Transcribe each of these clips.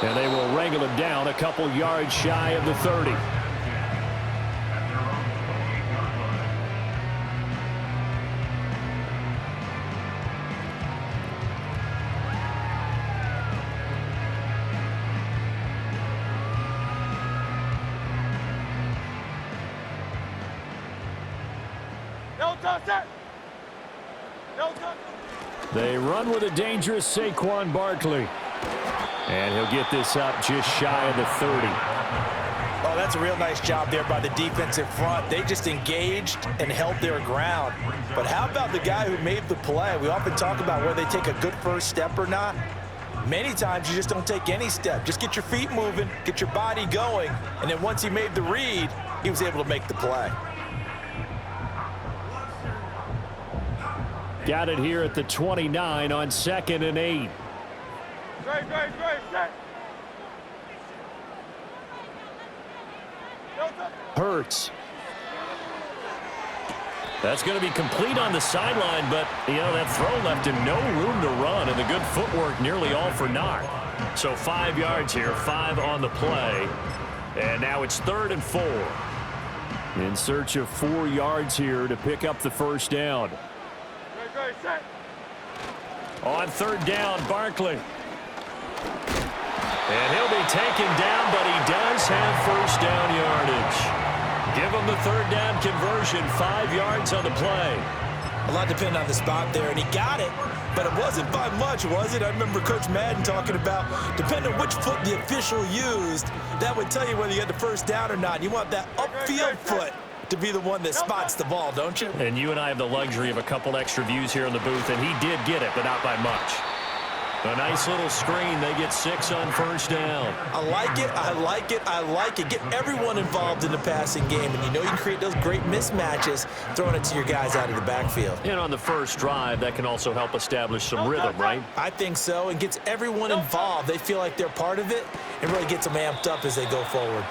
And they will wrangle him down a couple yards shy of the 30. They run with a dangerous Saquon Barkley. And he'll get this up just shy of the 30. Oh, that's a real nice job there by the defensive front. They just engaged and held their ground. But how about the guy who made the play? We often talk about whether they take a good first step or not. Many times you just don't take any step. Just get your feet moving, get your body going, and then once he made the read, he was able to make the play. Got it here at the 29 on 2nd and 8. Hurts. That's going to be complete on the sideline, but, that throw left him no room to run, and the good footwork nearly all for naught. So 5 yards here, 5 on the play. And now it's 3rd and 4. In search of 4 yards here to pick up the first down. On 3rd down, Barkley. And he'll be taken down, but he does have first down yardage. Give him the 3rd down conversion, 5 yards on the play. A lot depended on the spot there, and he got it, but it wasn't by much, was it? I remember Coach Madden talking about, depending on which foot the official used, that would tell you whether you had the first down or not. You want that upfield foot to be the one that spots the ball, don't you? And you and I have the luxury of a couple extra views here in the booth, and he did get it, but not by much. A nice little screen. They get 6 on first down. I like it. I like it. I like it. Get everyone involved in the passing game, and you can create those great mismatches throwing it to your guys out of the backfield. And on the first drive, that can also help establish some rhythm, right? I think so, and gets everyone involved. They feel like they're part of it, and really gets them amped up as they go forward.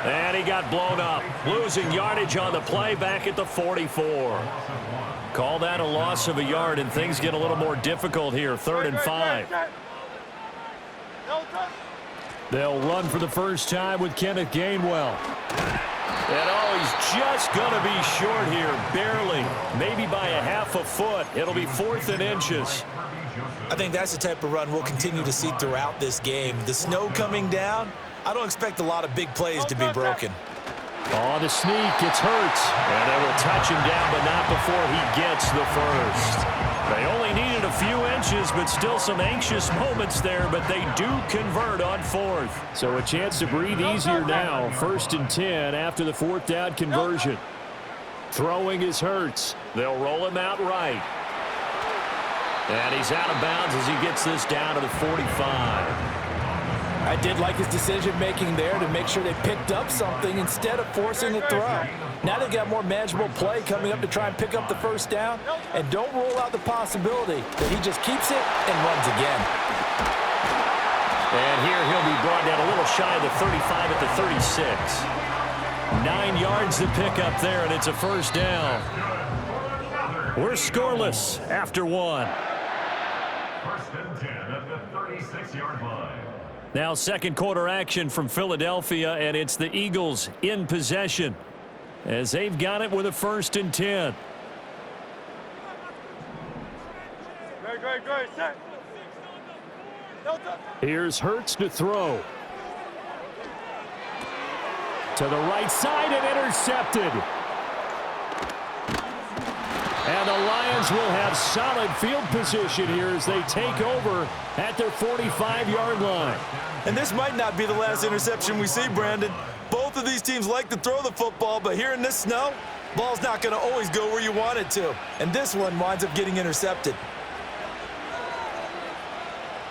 And he got blown up. Losing yardage on the play back at the 44. Call that a loss of a yard, and things get a little more difficult here. 3rd and 5. They'll run for the first time with Kenneth Gainwell. And he's just going to be short here, barely, maybe by a half a foot. It'll be 4th and inches. I think that's the type of run we'll continue to see throughout this game. The snow coming down, I don't expect a lot of big plays to be broken. On the sneak, it's Hurts. And they will touch him down, but not before he gets the first. They only needed a few inches, but still some anxious moments there, but they do convert on 4th. So a chance to breathe easier now. 1st and 10 after the 4th down conversion. Throwing is Hurts. They'll roll him out right. And he's out of bounds as he gets this down to the 45. I did like his decision-making there to make sure they picked up something instead of forcing the throw. Now they've got more manageable play coming up to try and pick up the first down, and don't rule out the possibility that he just keeps it and runs again. And here he'll be brought down a little shy of the 35 at the 36. 9 yards to pick up there, and it's a first down. We're scoreless after 1. 1st and 10 at the 36-yard line. Now 2nd quarter action from Philadelphia, and it's the Eagles in possession as they've got it with a 1st and 10. Here's Hurts to throw. To the right side and intercepted. And the Lions will have solid field position here as they take over at their 45-yard line. And this might not be the last interception we see, Brandon. Both of these teams like to throw the football, but here in this snow, ball's not going to always go where you want it to. And this one winds up getting intercepted.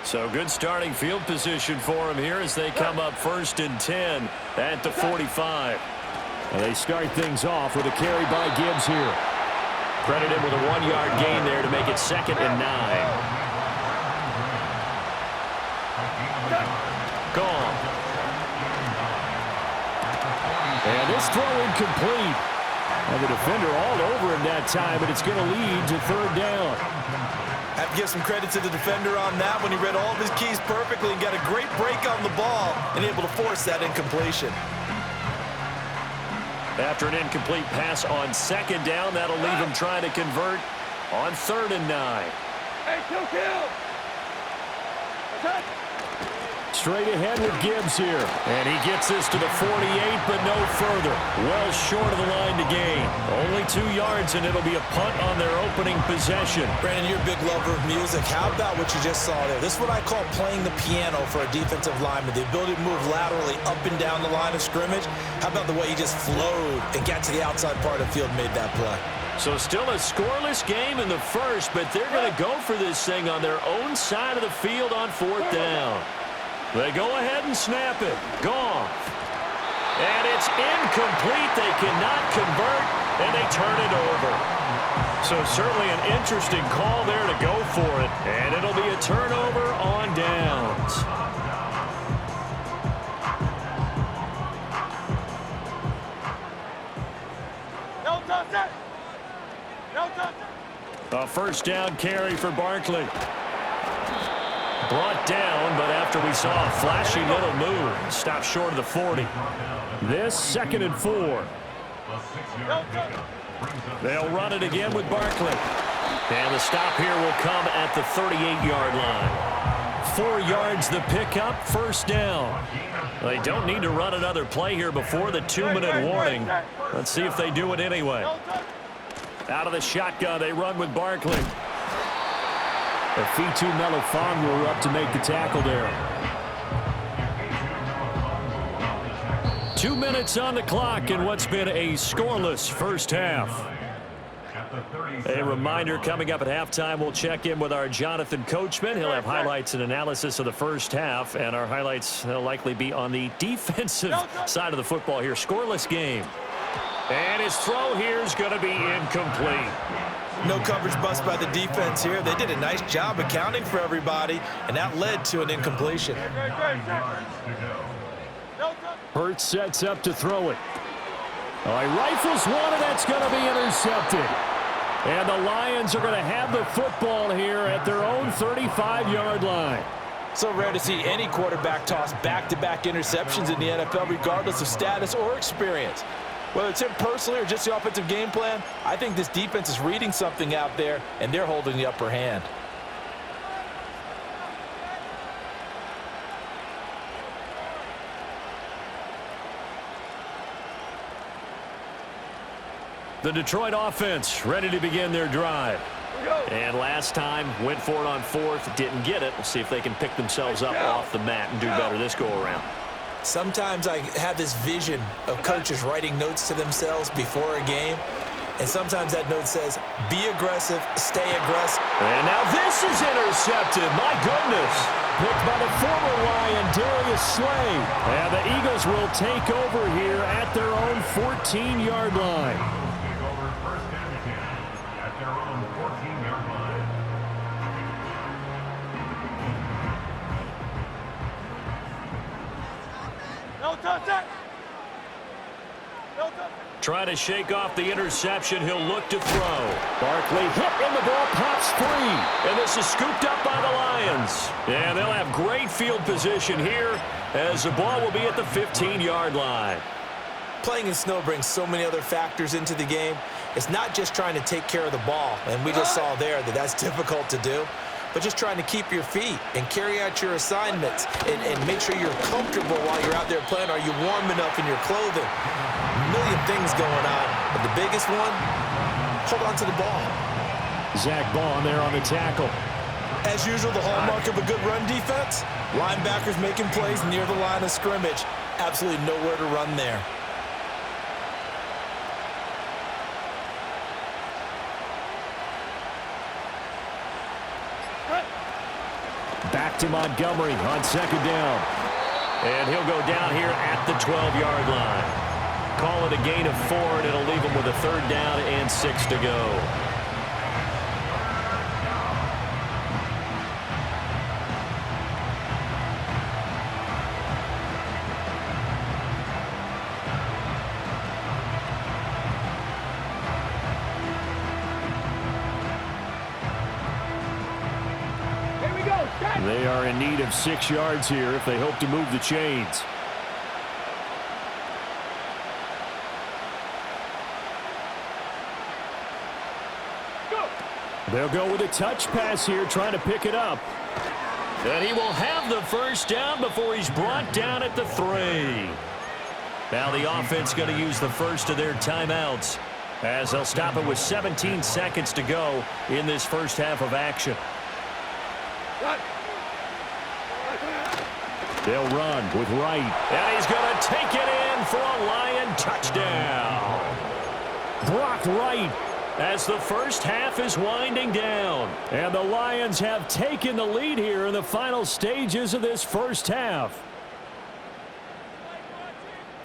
So good starting field position for them here as they come up 1st and 10 at the 45. And they start things off with a carry by Gibbs here. Credit him with a 1-yard gain there to make it 2nd and 9. Gone. And this throw incomplete. And the defender all over him that time, but it's going to lead to 3rd down. I have to give some credit to the defender on that when he read all of his keys perfectly and got a great break on the ball and able to force that incompletion. After an incomplete pass on second down, that'll leave him trying to convert on 3rd and 9. Hey, kill. Straight ahead with Gibbs here. And he gets this to the 48, but no further. Well short of the line to gain. Only 2 yards, and it'll be a punt on their opening possession. Brandon, you're a big lover of music. How about what you just saw there? This is what I call playing the piano for a defensive lineman. The ability to move laterally up and down the line of scrimmage. How about the way he just flowed and got to the outside part of the field and made that play? So still a scoreless game in the first, but they're going to go for this thing on their own side of the field on 4th down. They go ahead and snap it. Goff. And it's incomplete. They cannot convert, and they turn it over. So certainly an interesting call there to go for it, and it'll be a turnover on downs. A first down carry for Barkley. Brought down, but after we saw a flashy little move, stopped short of the 40. This 2nd and 4. They'll run it again with Barkley. And the stop here will come at the 38-yard line. 4 yards the pickup, first down. They don't need to run another play here before the 2-minute warning. Let's see if they do it anyway. Out of the shotgun, they run with Barkley. Fitu Melifonwu up to make the tackle there. 2 minutes on the clock in what's been a scoreless first half. A reminder, coming up at halftime, we'll check in with our Jonathan Coachman. He'll have highlights and analysis of the first half, and our highlights will likely be on the defensive side of the football here. Scoreless game. And his throw here is going to be incomplete. No coverage bust by the defense here. They did a nice job accounting for everybody, and that led to an incompletion. Hurts sets up to throw it. He rifles one, and that's going to be intercepted. And the Lions are going to have the football here at their own 35-yard line. So rare to see any quarterback toss back-to-back interceptions in the NFL, regardless of status or experience. Whether it's him personally or just the offensive game plan, I think this defense is reading something out there, and they're holding the upper hand. The Detroit offense ready to begin their drive. And last time, went for it on 4th, didn't get it. We'll see if they can pick themselves up off the mat and do better this go-around. Sometimes I have this vision of coaches writing notes to themselves before a game, and sometimes that note says, be aggressive, stay aggressive. And now this is intercepted. My goodness. Picked by the former Lion, Darius Slay. And the Eagles will take over here at their own 14-yard line. Trying to shake off the interception. He'll look to throw. Barkley hit, and the ball pops free. And this is scooped up by the Lions. And they'll have great field position here as the ball will be at the 15-yard line. Playing in snow brings so many other factors into the game. It's not just trying to take care of the ball, and we just saw there that that's difficult to do, but just trying to keep your feet and carry out your assignments and make sure you're comfortable while you're out there playing. Are you warm enough in your clothing? A million things going on, but the biggest one, hold on to the ball. Zach Bond there on the tackle. As usual, the hallmark of a good run defense, linebackers making plays near the line of scrimmage. Absolutely nowhere to run there. Back to Montgomery on second down. And he'll go down here at the 12-yard line. Call it a gain of 4, and it'll leave him with a third down and 6 to go. They are in need of 6 yards here if they hope to move the chains. They'll go with a touch pass here, trying to pick it up. And he will have the first down before he's brought down at the 3. Now the offense going to use the first of their timeouts, as they'll stop it with 17 seconds to go in this first half of action. They'll run with Wright. And he's going to take it in for a Lion touchdown. Brock Wright, as the first half is winding down. And the Lions have taken the lead here in the final stages of this first half.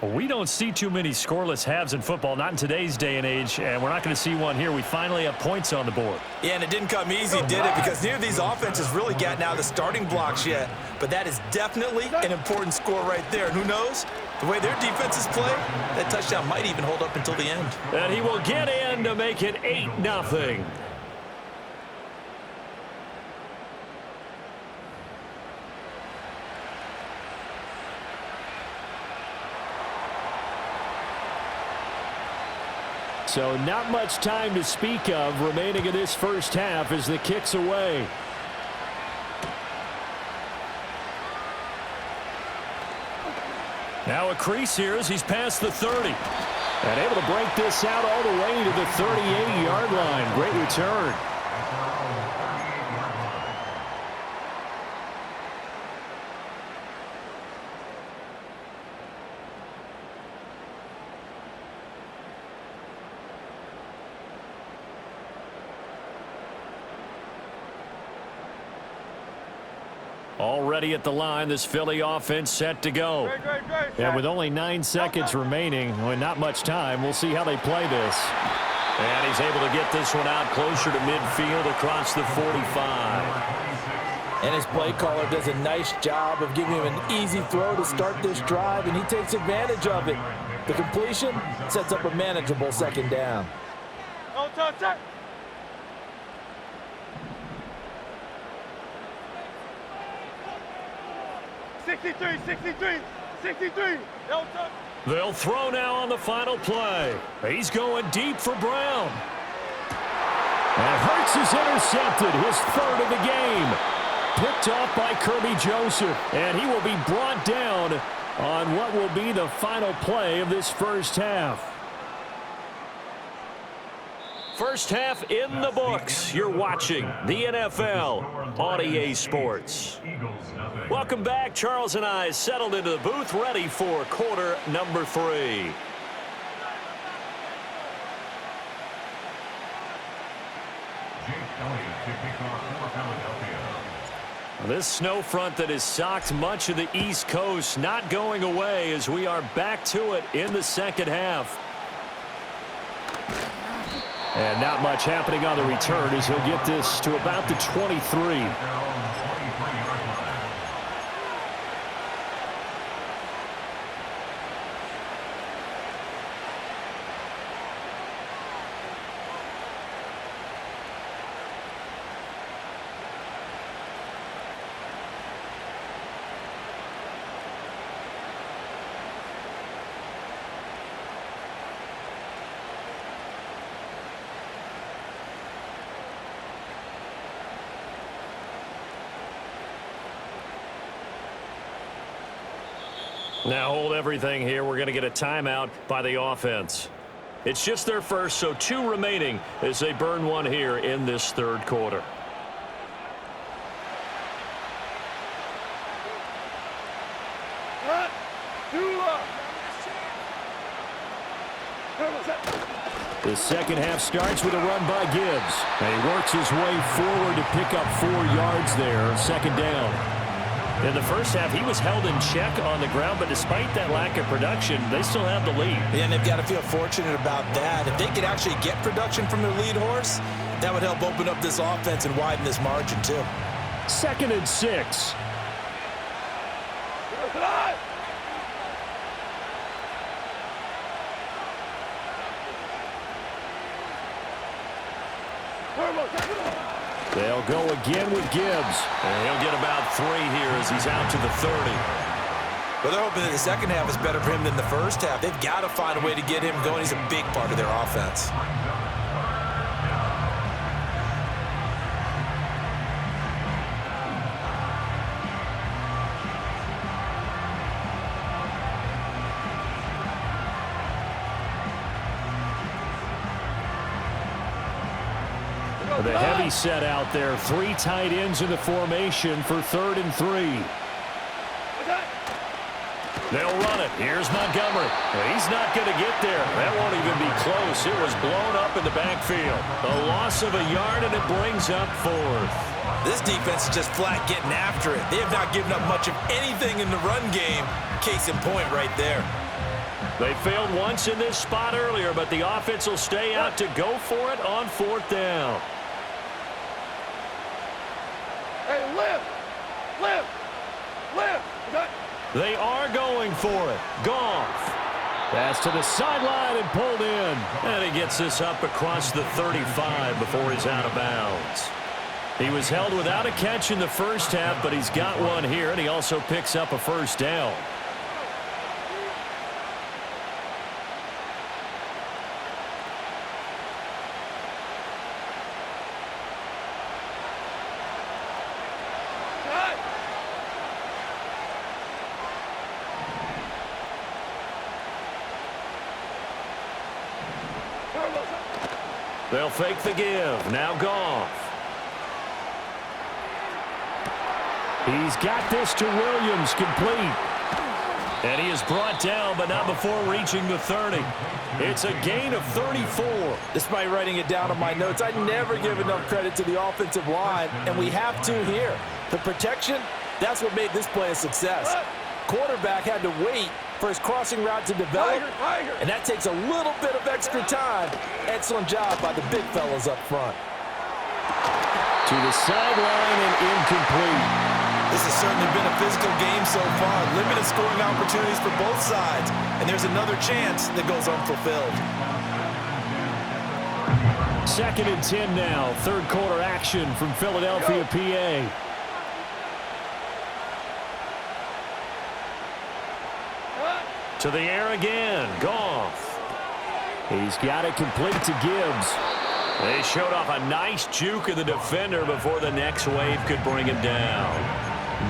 We don't see too many scoreless halves in football, not in today's day and age, and we're not going to see one here. We finally have points on the board. Yeah, and it didn't come easy, did it? Because neither of these offenses really got out of the starting blocks yet. But that is definitely an important score right there. And who knows? The way their defenses play, that touchdown might even hold up until the end. And he will get in to make it 8-0. So not much time to speak of remaining in this first half as the kick's away. Now a crease here as he's past the 30. And able to break this out all the way to the 38-yard line. Great return. Already at the line, this Philly offense set to go. And with only 9 seconds remaining, with not much time, we'll see how they play this. And he's able to get this one out closer to midfield across the 45. And his play caller does a nice job of giving him an easy throw to start this drive, and he takes advantage of it. The completion sets up a manageable second down. 63. They'll throw now on the final play. He's going deep for Brown. And Hurts is intercepted, his 3rd of the game. Picked off by Kirby Joseph. And he will be brought down on what will be the final play of this first half. First half in the books. You're watching the NFL on EA Sports. Welcome back. Charles and I settled into the booth, ready for quarter number 3. This snow front that has socked much of the East Coast not going away as we are back to it in the second half. And not much happening on the return as he'll get this to about the 23. Now hold everything here. We're going to get a timeout by the offense. It's just their first, so 2 remaining as they burn one here in this 3rd quarter. The second half starts with a run by Gibbs. And he works his way forward to pick up 4 yards there, second down. In the first half, he was held in check on the ground, but despite that lack of production, they still have the lead. Yeah, and they've got to feel fortunate about that. If they could actually get production from their lead horse, that would help open up this offense and widen this margin, too. 2nd and 6. They'll They'll go again with Gibbs. And he'll get about 3 here as he's out to the 30. Well, they're hoping that the second half is better for him than the first half. They've got to find a way to get him going. He's a big part of their offense. The heavy set out there. 3 tight ends in the formation for 3rd and 3. They'll run it. Here's Montgomery. He's not going to get there. That won't even be close. It was blown up in the backfield. A loss of a yard, and it brings up 4th. This defense is just flat getting after it. They have not given up much of anything in the run game. Case in point right there. They failed once in this spot earlier, but the offense will stay out to go for it on 4th down. Hey, lift! Lift! Lift! They are going for it. Goff. Pass to the sideline and pulled in. And he gets this up across the 35 before he's out of bounds. He was held without a catch in the first half, but he's got one here, and he also picks up a 1st down. They'll fake the give. Now Goff. He's got this to Williams, complete. And he is brought down, but not before reaching the 30. It's a gain of 34. Despite writing it down on my notes, I never give enough credit to the offensive line, and we have to here. The protection, that's what made this play a success. Quarterback had to wait for his crossing route to develop, and that takes a little bit of extra time. Excellent job by the big fellas up front. To the sideline and incomplete. This has certainly been a physical game so far. Limited scoring opportunities for both sides, and there's another chance that goes unfulfilled. 2nd and 10 now. 3rd quarter action from Philadelphia, PA. To the air again. Goff. He's got it complete to Gibbs. They showed off a nice juke of the defender before the next wave could bring him down.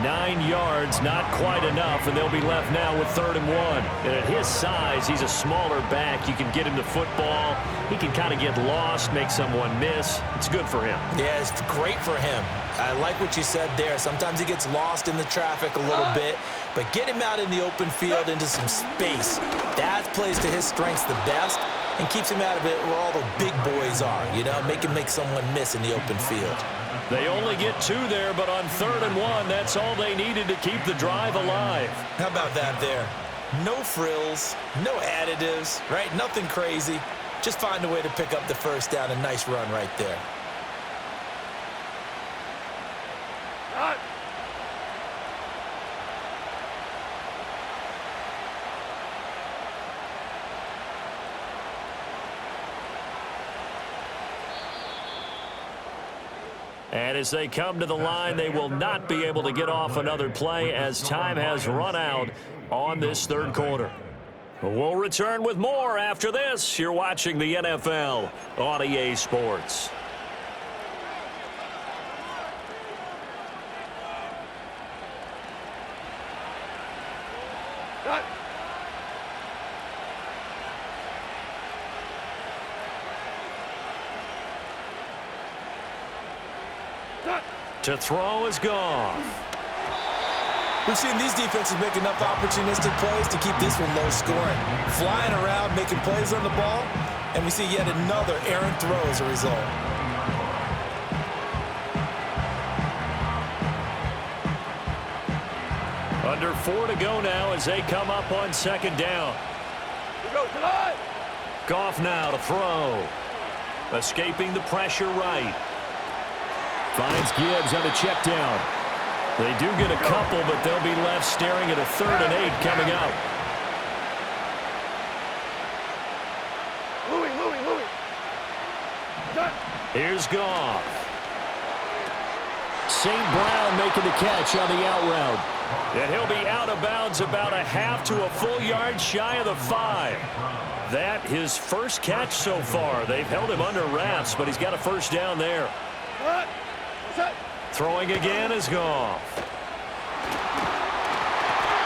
9 yards, not quite enough, and they'll be left now with 3rd and 1. And at his size, he's a smaller back. You can get him the football. He can kind of get lost, make someone miss. It's good for him. Yeah, it's great for him. I like what you said there. Sometimes he gets lost in the traffic a little bit, but get him out in the open field into some space. That plays to his strengths the best and keeps him out of it where all the big boys are, you know, make him make someone miss in the open field. They only get 2 there, but on 3rd and 1, that's all they needed to keep the drive alive. How about that there? No frills, no additives, right? Nothing crazy. Just find a way to pick up the 1st down. A nice run right there. And as they come to the line, they will not be able to get off another play as time has run out on this 3rd quarter. We'll return with more after this. You're watching the NFL on EA Sports. To throw is Goff. We've seen these defenses make enough opportunistic plays to keep this one low scoring. Flying around, making plays on the ball, and we see yet another errant throw as a result. Under 4 to go now as they come up on 2nd down. Goff now to throw. Escaping the pressure right. Finds Gibbs on a check down. They do get a couple, but they'll be left staring at a 3rd and 8 coming up. Here's Goff. St. Brown making the catch on the out route. And he'll be out of bounds about a half to a full yard shy of the 5. That his first catch so far. They've held him under wraps, but he's got a first down there. Throwing again is Goff.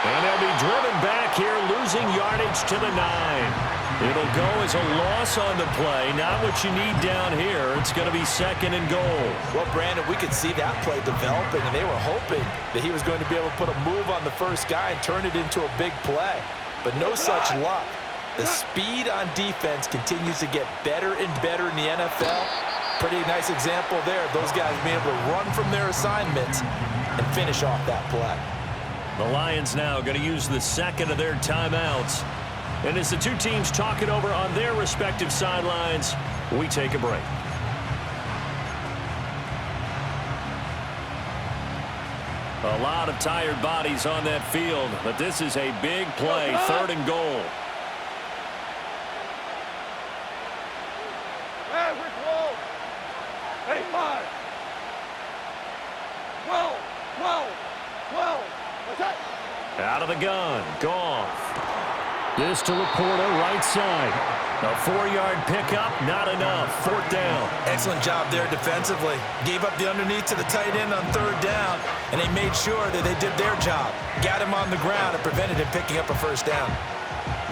And they'll be driven back here, losing yardage to the 9. It'll go as a loss on the play. Not what you need down here. It's going to be 2nd and goal. Well, Brandon, we could see that play developing, and they were hoping that he was going to be able to put a move on the first guy and turn it into a big play. But no such luck. The speed on defense continues to get better and better in the NFL. Pretty nice example there of those guys being able to run from their assignments and finish off that play. The Lions now going to use the second of their timeouts. And as the two teams talk it over on their respective sidelines, we take a break. A lot of tired bodies on that field, but this is a big play, 3rd and goal. Hey, we're 12. Hey, 5. 12. 12. 12. What's that? Out of the gun, Goff. This to Laporta, right side. A 4-yard pickup, not enough. 4th down. Excellent job there defensively. Gave up the underneath to the tight end on 3rd down, and they made sure that they did their job. Got him on the ground and prevented him picking up a first down.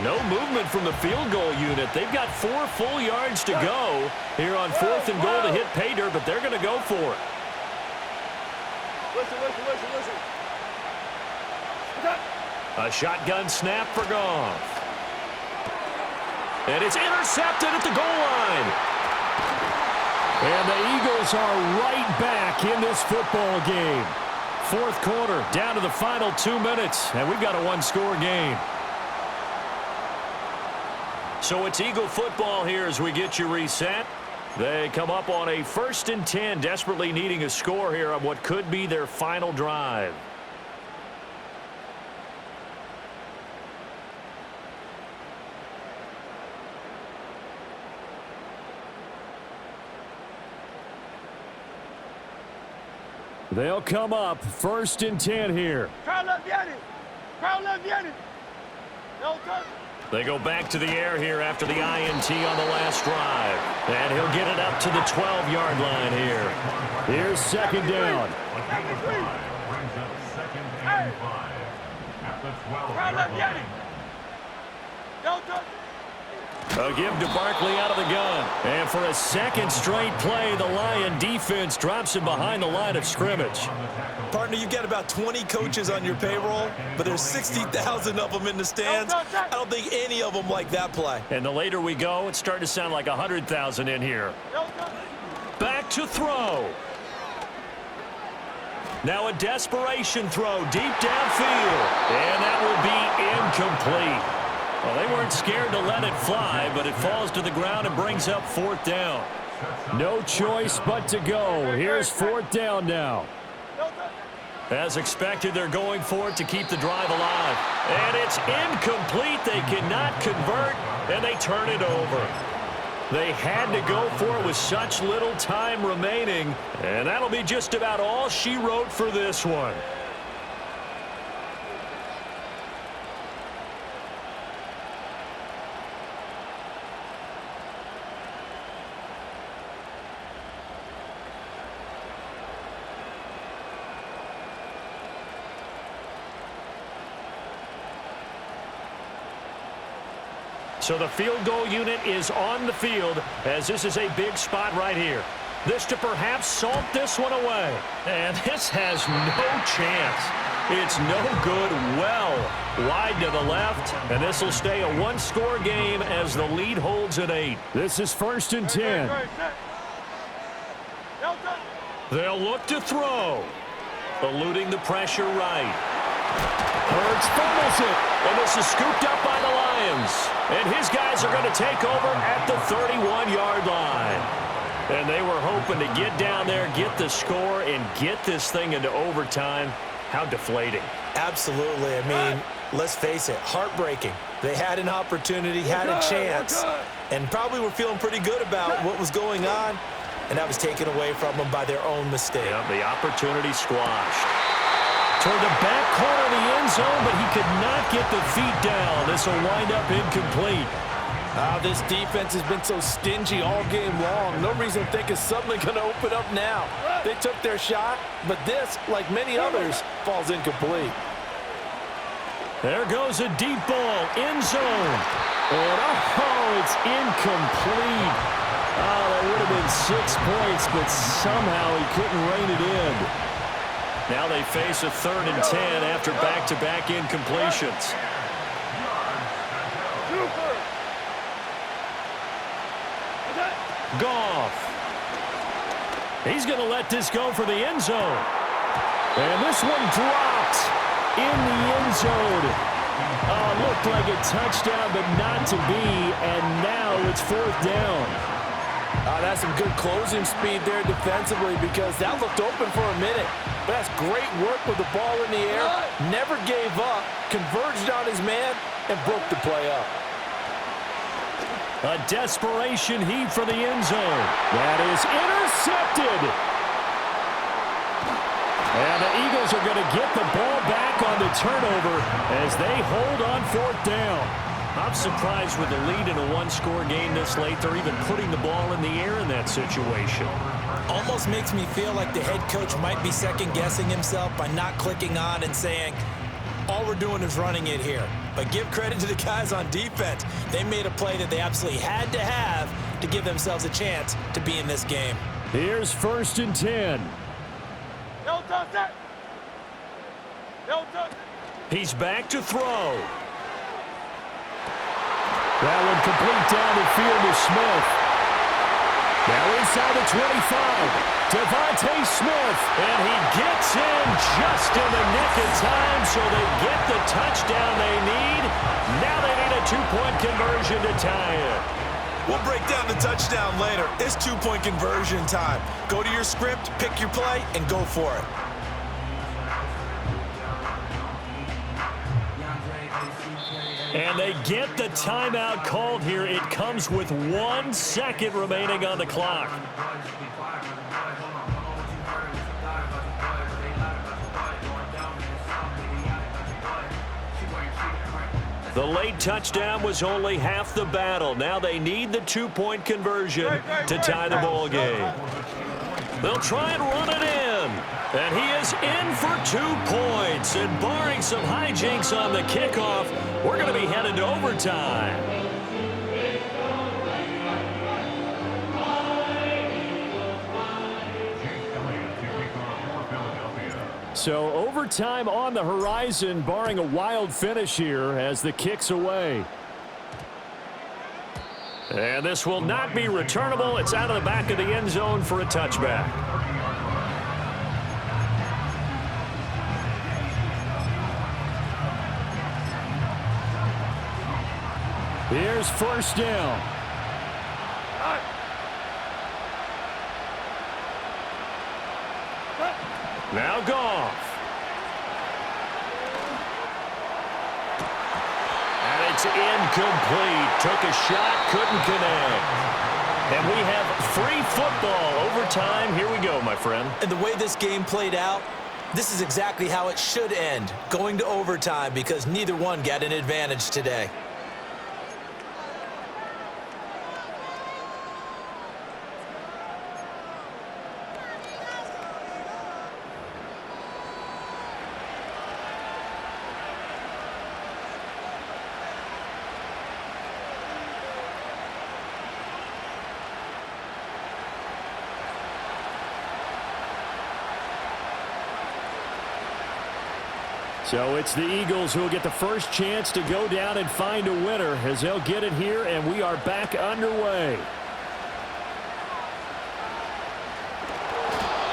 No movement from the field goal unit. They've got 4 full yards to go here on 4th and goal to hit pay dirt, but they're going to go for it. Listen. What's that? A shotgun snap for Goff. And it's intercepted at the goal line. And the Eagles are right back in this football game. 4th quarter, down to the final 2 minutes, and we've got a 1-score game. So it's Eagle football here as we get you reset. They come up on a 1st and 10, desperately needing a score here on what could be their final drive. They'll come up 1st and 10 here. They go back to the air here after the INT on the last drive. And he'll get it up to the 12-yard line here. Here's 2nd down. Brings up 2nd and 5 at the 12-yard line. A give to Barkley out of the gun. And for a 2nd straight play, the Lion defense drops him behind the line of scrimmage. Partner, you've got about 20 coaches on your payroll, but there's 60,000 of them in the stands. I don't think any of them like that play. And the later we go, it's starting to sound like 100,000 in here. Back to throw. Now a desperation throw deep downfield. And that will be incomplete. Well, they weren't scared to let it fly, but it falls to the ground and brings up 4th down. No choice but to go. Here's 4th down now. As expected, they're going for it to keep the drive alive. And it's incomplete. They cannot convert, and they turn it over. They had to go for it with such little time remaining, and that'll be just about all she wrote for this one. So the field goal unit is on the field as this is a big spot right here. This to perhaps salt this one away. And this has no chance. It's no good. Well wide to the left. And this will stay a 1-score game as the lead holds at 8. This is 1st and 10. They'll look to throw. Eluding the pressure right. Hurts fumbles it. And this is scooped up by the Lions. And his guys are going to take over at the 31-yard line. And they were hoping to get down there, get the score, and get this thing into overtime. How deflating. Absolutely. I mean, let's face it, heartbreaking. They had an opportunity, had a chance, and probably were feeling pretty good about what was going on. and that was taken away from them by their own mistake. Yeah, the opportunity squashed. Toward the back corner of the end zone, but he could not get the feet down. This will wind up incomplete. This defense has been so stingy all game long. No reason to think it's suddenly going to open up now. They took their shot, but this, like many others, falls incomplete. There goes a deep ball, end zone. And it's incomplete. That would have been 6 points, but somehow he couldn't rein it in. Now they face a 3rd and 10 after back-to-back incompletions. Goff. He's going to let this go for the end zone. And this one dropped in the end zone. Looked like a touchdown, but not to be. And now it's 4th down. That's some good closing speed there defensively because that looked open for a minute. But that's great work with the ball in the air. Never gave up, converged on his man, and broke the play up. A desperation heave for the end zone. That is intercepted. And the Eagles are going to get the ball back on the turnover as they hold on 4th down. I'm surprised with the lead in a one-score game this late, they're even putting the ball in the air in that situation. Almost makes me feel like the head coach might be second-guessing himself by not clicking on and saying, all we're doing is running it here. But give credit to the guys on defense. They made a play that they absolutely had to have to give themselves a chance to be in this game. Here's 1st and 10. He's back to throw. That one complete down the field to Smith. Now inside the 25. Devontae Smith. And he gets in just in the nick of time, so they get the touchdown they need. Now they need a 2-point conversion to tie it. We'll break down the touchdown later. It's 2-point conversion time. Go to your script, pick your play, and go for it. And they get the timeout called here. It comes with 1 second remaining on the clock. The late touchdown was only half the battle. Now they need the 2-point conversion to tie the ball game. They'll try and run it in. And he is in for 2 points. And barring some hijinks on the kickoff, we're going to be headed to overtime. So overtime on the horizon, barring a wild finish here as the kick's away. And this will not be returnable. It's out of the back of the end zone for a touchback. Here's 1st down. Now Goff. And it's incomplete. Took a shot, couldn't connect. And we have free football. Overtime. Here we go, my friend. And the way this game played out, this is exactly how it should end. Going to overtime because neither one got an advantage today. So it's the Eagles who will get the first chance to go down and find a winner as they'll get it here, and we are back underway.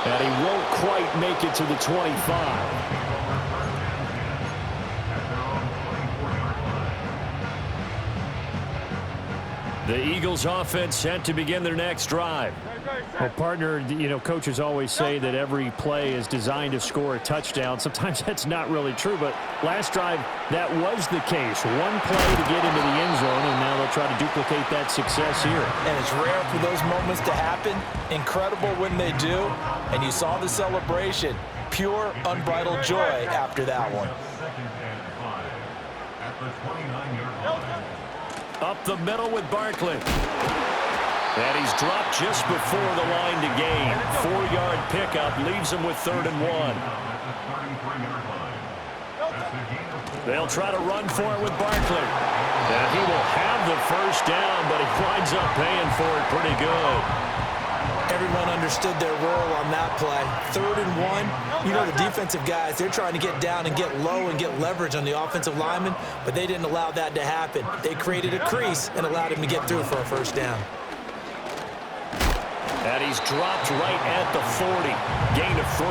And he won't quite make it to the 25. The Eagles offense set to begin their next drive. Well, partner, you know, coaches always say that every play is designed to score a touchdown. Sometimes that's not really true, but last drive, that was the case. One play to get into the end zone, and now they'll try to duplicate that success here. And it's rare for those moments to happen. Incredible when they do. And you saw the celebration. Pure, unbridled joy after that one. Up the middle with Barkley. And he's dropped just before the line to gain. 4-yard pickup leaves him with 3rd and 1. They'll try to run for it with Barkley. And he will have the first down, but he winds up paying for it pretty good. Everyone understood their role on that play. 3rd and 1. You know, the defensive guys, they're trying to get down and get low and get leverage on the offensive lineman, but they didn't allow that to happen. They created a crease and allowed him to get through for a first down. And he's dropped right at the 40. Gain of 3.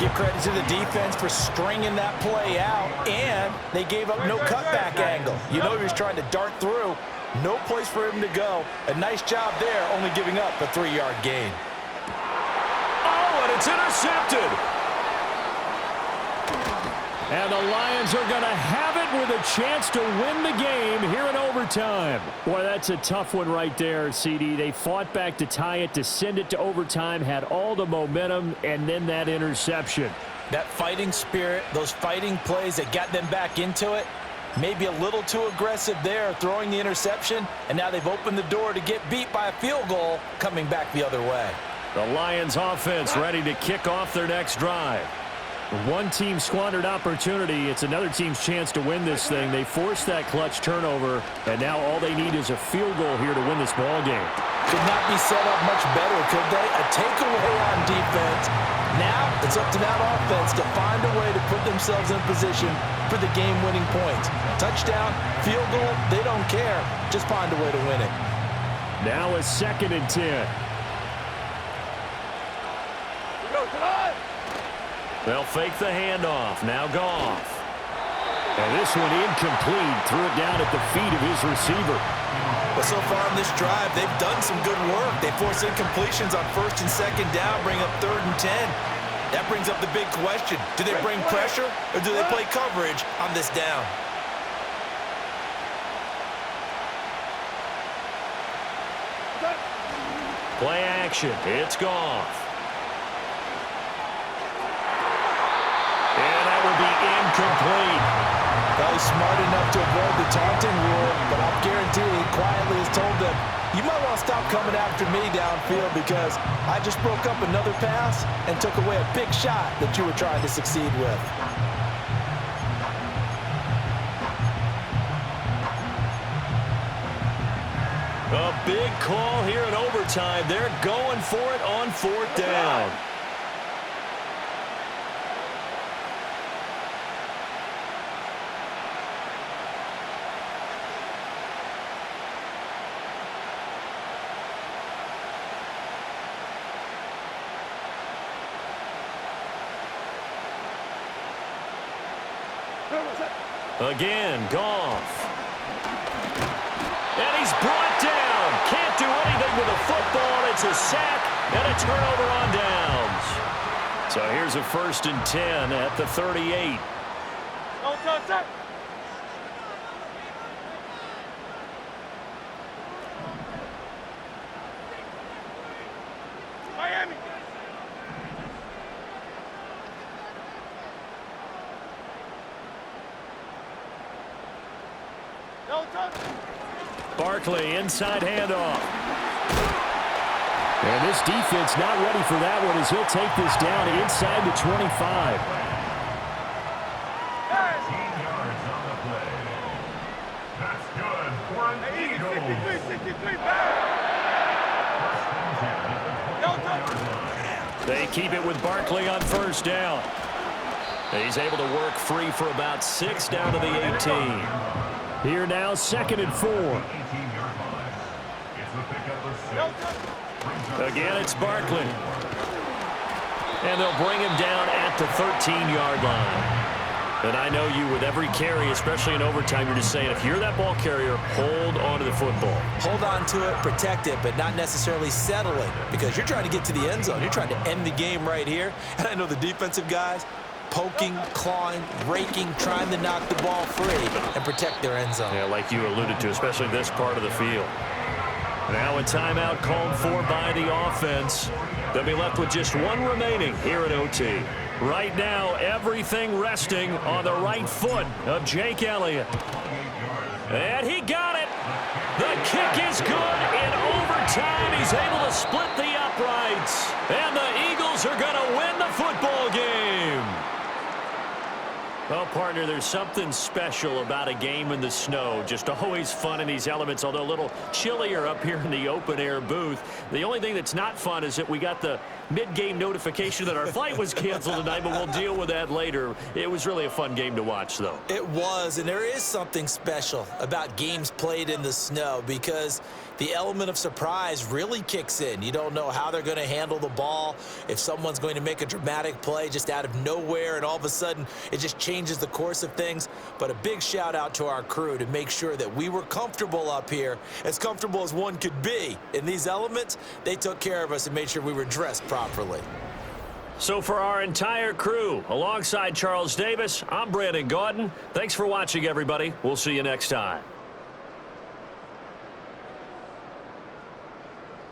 Give credit to the defense for stringing that play out, and they gave up no cutback angle. You know he was trying to dart through. No place for him to go. A nice job there, only giving up a 3-yard gain. Oh, and it's intercepted. And the Lions are going to have it with a chance to win the game here in overtime. Boy, that's a tough one right there, CD. They fought back to tie it, to send it to overtime, had all the momentum, and then that interception. That fighting spirit, those fighting plays that got them back into it, maybe a little too aggressive there, throwing the interception, and now they've opened the door to get beat by a field goal coming back the other way. The Lions offense ready to kick off their next drive. One team squandered opportunity. It's another team's chance to win this thing. They forced that clutch turnover, and now all they need is a field goal here to win this ball game. Could not be set up much better, could they? A takeaway on defense. Now it's up to that offense to find a way to put themselves in position for the game-winning points. Touchdown, field goal, they don't care. Just find a way to win it. Now a 2nd and 10. They'll fake the handoff. Now Goff. And this one incomplete. Threw it down at the feet of his receiver. But so far on this drive, they've done some good work. They force incompletions on 1st and 2nd down, bring up 3rd and 10. That brings up the big question. Do they bring pressure or do they play coverage on this down? Play action. It's Goff. And that will be incomplete. Well, he's smart enough to avoid the taunting rule, but I'm guaranteeing he quietly has told them, you might want to stop coming after me downfield because I just broke up another pass and took away a big shot that you were trying to succeed with. A big call here in overtime. They're going for it on 4th down. Again, Goff. And he's brought down. Can't do anything with a football. It's a sack and a turnover on downs. So here's a 1st and 10 at the 38. No touch. Miami. No touch. Barkley, inside handoff. And this defense not ready for that one as he'll take this down inside the 25. 18 yards on the play. That's good for an eagle. 63 back. No touch. They keep it with Barkley on 1st down. He's able to work free for about 6 down to the 18. Here now, 2nd and 4. Again, it's Barkley. And they'll bring him down at the 13-yard line. And I know you, with every carry, especially in overtime, you're just saying, if you're that ball carrier, hold on to the football. Hold on to it, protect it, but not necessarily settle it, because you're trying to get to the end zone. You're trying to end the game right here. And I know the defensive guys poking, clawing, raking, trying to knock the ball free and protect their end zone. Yeah, like you alluded to, especially this part of the field. Now a timeout called for by the offense. They'll be left with just one remaining here at OT. Right now, everything resting on the right foot of Jake Elliott. And he got it. The kick is good. In overtime, he's able to split the uprights. And the Eagles are going to win the football game. Well, partner, there's something special about a game in the snow. Just always fun in these elements, although a little chillier up here in the open-air booth. The only thing that's not fun is that we got the mid-game notification that our flight was canceled tonight, but we'll deal with that later. It was really a fun game to watch, though. It was, and there is something special about games played in the snow because the element of surprise really kicks in. You don't know how they're going to handle the ball, if someone's going to make a dramatic play just out of nowhere, and all of a sudden it just changes the course of things. But a big shout out to our crew to make sure that we were comfortable up here, as comfortable as one could be. In these elements, they took care of us and made sure we were dressed properly. So for our entire crew, alongside Charles Davis, I'm Brandon Gaudin. Thanks for watching, everybody. We'll see you next time.